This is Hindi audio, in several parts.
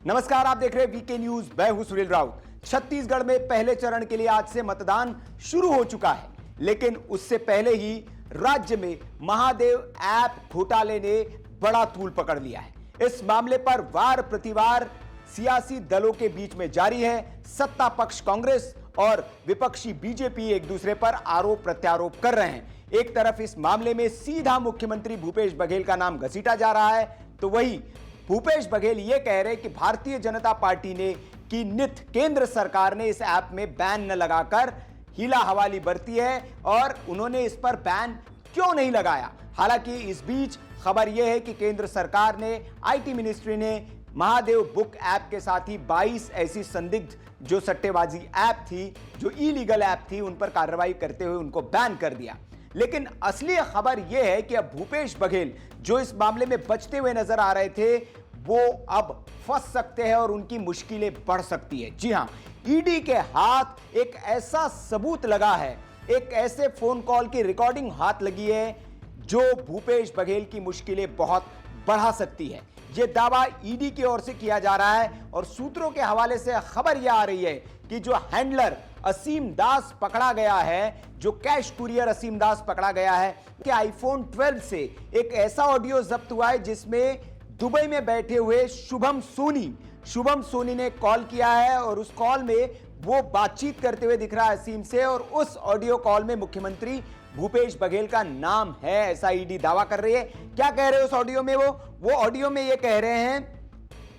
नमस्कार, आप देख रहे हैं वीके न्यूज। मैं हूं सुनील राउत। छत्तीसगढ़ में पहले चरण के लिए आज से मतदान शुरू हो चुका है, लेकिन उससे पहले ही राज्य में महादेव ऐप घोटाले ने बड़ा तूल पकड़ लिया है। इस मामले पर वार प्रतिवार सियासी दलों के बीच में जारी है। सत्ता पक्ष कांग्रेस और विपक्षी बीजेपी एक दूसरे पर आरोप प्रत्यारोप कर रहे हैं। एक तरफ इस मामले में सीधा मुख्यमंत्री भूपेश बघेल का नाम घसीटा जा रहा है, तो वहीं भूपेश बघेल ये कह रहे हैं कि भारतीय जनता पार्टी ने की नित केंद्र सरकार ने इस ऐप में बैन न लगाकर हीला हवाली बरती है और उन्होंने इस पर बैन क्यों नहीं लगाया। हालांकि इस बीच खबर यह है कि केंद्र सरकार ने, आईटी मिनिस्ट्री ने महादेव बुक ऐप के साथ ही 22 ऐसी संदिग्ध जो सट्टेबाजी ऐप थी, जो इलीगल ऐप थी, उन पर कार्रवाई करते हुए उनको बैन कर दिया। लेकिन असली खबर यह है कि अब भूपेश बघेल जो इस मामले में बचते हुए नजर आ रहे थे, वो अब फंस सकते हैं और उनकी मुश्किलें बढ़ सकती है। जी हां, ईडी के हाथ एक ऐसा सबूत लगा है, एक ऐसे फोन कॉल की रिकॉर्डिंग हाथ लगी है जो भूपेश बघेल की मुश्किलें बहुत बढ़ा सकती है। यह दावा ईडी की ओर से किया जा रहा है और सूत्रों के हवाले से खबर यह आ रही है कि जो हैंडलर असीम दास पकड़ा गया है, जो कैश कुरियर असीम दास पकड़ा गया है, कि आईफोन 12 से एक ऐसा ऑडियो जब्त हुआ है जिसमें दुबई में बैठे हुए शुभम सोनी ने कॉल किया है और उस कॉल में वो बातचीत करते हुए दिख रहा है असीम से, और उस ऑडियो कॉल में मुख्यमंत्री भूपेश बघेल का नाम है, ऐसा ईडी दावा कर रही है। क्या कह रहे हैं उस ऑडियो में? वो ऑडियो में ये कह रहे हैं,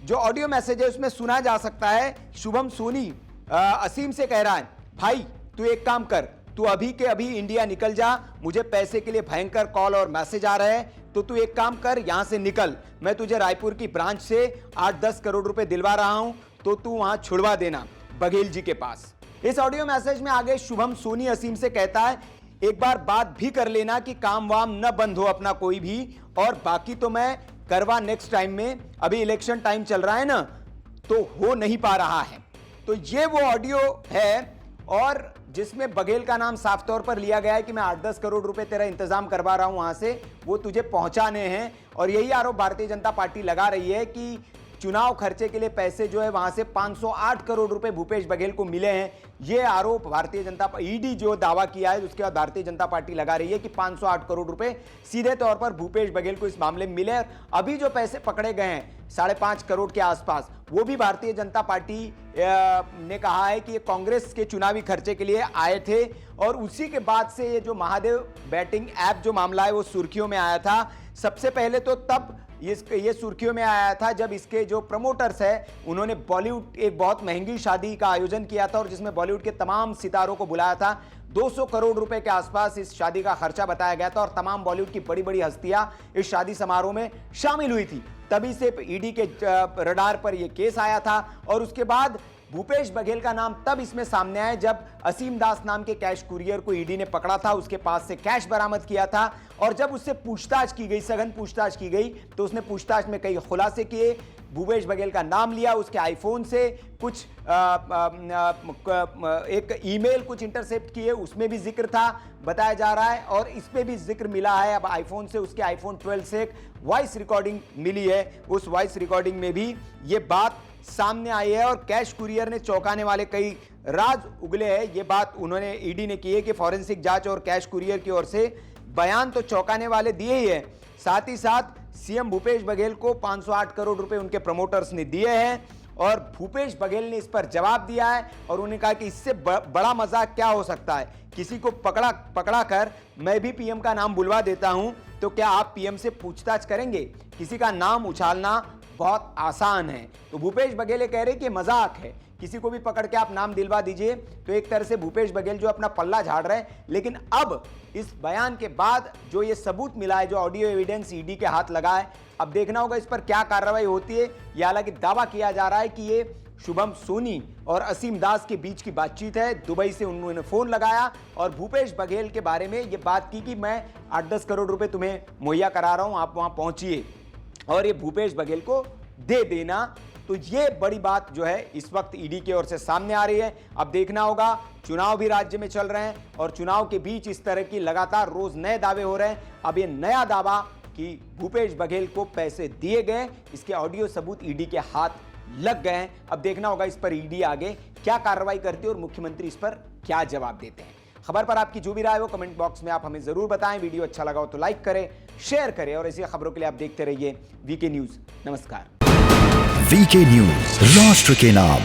जो ऑडियो मैसेज है उसमें सुना जा सकता है, शुभम सोनी असीम से कह रहा है, भाई तू एक काम कर, तू अभी के अभी इंडिया निकल जा, मुझे पैसे के लिए भयंकर कॉल और मैसेज आ रहे हैं, तो तू एक काम कर, यहां से निकल, मैं तुझे रायपुर की ब्रांच से 8-10 करोड़ रुपए दिलवा रहा हूं, तो तू वहां छुड़वा देना बघेल जी के पास। इस ऑडियो मैसेज में आगे शुभम सोनी असीम से कहता है, एक बार बात भी कर लेना कि काम वाम न बंद हो अपना कोई भी, और बाकी तो मैं करवा नेक्स्ट टाइम में, अभी इलेक्शन टाइम चल रहा है ना, तो हो नहीं पा रहा है। तो ये वो ऑडियो है और जिसमें बघेल का नाम साफ तौर पर लिया गया है कि मैं 8-10 करोड़ रुपए तेरा इंतजाम करवा रहा हूं, वहां से वो तुझे पहुंचाने हैं। और यही आरोप भारतीय जनता पार्टी लगा रही है कि चुनाव खर्चे के लिए पैसे जो है वहां से 508 करोड़ रुपए भूपेश बघेल को मिले हैं। ये आरोप भारतीय जनता ईडी जो दावा किया है, उसके बाद भारतीय जनता पार्टी लगा रही है कि 508 करोड़ रुपए सीधे तौर पर भूपेश बघेल को इस मामले में मिले। अभी जो पैसे पकड़े गए हैं 5.5 करोड़ के आसपास, वो भी भारतीय जनता पार्टी ने कहा है कि ये कांग्रेस के चुनावी खर्चे के लिए आए थे। और उसी के बाद से ये जो महादेव बैटिंग ऐप जो मामला है वो सुर्खियों में आया था। सबसे पहले तो तब ये सुर्खियों में आया था जब इसके जो प्रमोटर्स है, उन्होंने बॉलीवुड एक बहुत महंगी शादी का आयोजन किया था और जिसमें बॉलीवुड के तमाम सितारों को बुलाया था। 200 करोड़ रुपए के आसपास इस शादी का खर्चा बताया गया था और तमाम बॉलीवुड की बड़ी बड़ी हस्तियां इस शादी समारोह में शामिल हुई थी। तभी से ईडी के रडार पर यह केस आया था और उसके बाद भूपेश बघेल का नाम तब इसमें सामने आया जब असीम दास नाम के कैश कुरियर को ईडी ने पकड़ा था, उसके पास से कैश बरामद किया था। और जब उससे पूछताछ की गई, सघन पूछताछ की गई, तो उसने पूछताछ में कई खुलासे किए। भूपेश बघेल का नाम लिया, उसके आईफोन से कुछ एक ईमेल कुछ इंटरसेप्ट किए, उसमें भी जिक्र था बताया जा रहा है। और इसमें भी जिक्र मिला है अब आईफोन से, उसके आईफोन 12 से एक वॉइस रिकॉर्डिंग मिली है, उस वॉइस रिकॉर्डिंग में भी ये बात सामने आई है। और कैश कुरियर ने चौंकाने वाले कई राज उगले हैं, ये बात उन्होंने ईडी ने की है कि फॉरेंसिक जांच और कैश कुरियर की ओर से बयान तो चौंकाने वाले दिए ही है, साथ ही साथ सीएम भूपेश बघेल को 508 करोड़ रुपए उनके प्रमोटर्स ने दिए हैं और भूपेश बघेल ने इस पर जवाब दिया है और उन्होंने कहा कि इससे बड़ा मजाक क्या हो सकता है, किसी को पकड़ा कर मैं भी पीएम का नाम बुलवा देता हूं, तो क्या आप पीएम से पूछताछ करेंगे? किसी का नाम उछालना बहुत आसान है। तो भूपेश बघेल कह रहे कि मजाक है, किसी को भी पकड़ के आप नाम दिलवा दीजिए। तो एक तरह से भूपेश बघेल जो अपना पल्ला झाड़ रहे हैं। लेकिन अब इस बयान के बाद जो ये सबूत मिला है, जो ऑडियो एविडेंस ईडी के हाथ लगा है, अब देखना होगा इस पर क्या कार्रवाई होती है। ये हालांकि दावा किया जा रहा है कि ये शुभम सोनी और असीम दास के बीच की बातचीत है। दुबई से उन्होंने फोन लगाया और भूपेश बघेल के बारे में ये बात की कि मैं 8-10 करोड़ रुपए तुम्हें मुहैया करा रहा हूं, आप वहां पहुंचिए और ये भूपेश बघेल को दे देना। तो ये बड़ी बात जो है इस वक्त ईडी की ओर से सामने आ रही है। अब देखना होगा, चुनाव भी राज्य में चल रहे हैं और चुनाव के बीच इस तरह की लगातार रोज नए दावे हो रहे हैं। अब ये नया दावा कि भूपेश बघेल को पैसे दिए गए, इसके ऑडियो सबूत ईडी के हाथ लग गए हैं। अब देखना होगा इस पर ईडी आगे क्या कार्रवाई करती है और मुख्यमंत्री इस पर क्या जवाब देते हैं। खबर पर आपकी जो भी राय हो कमेंट बॉक्स में आप हमें जरूर बताएं। वीडियो अच्छा लगा हो तो लाइक करें, शेयर करें और ऐसी खबरों के लिए आप देखते रहिए वीके न्यूज। नमस्कार। वीके न्यूज, राष्ट्र के नाम।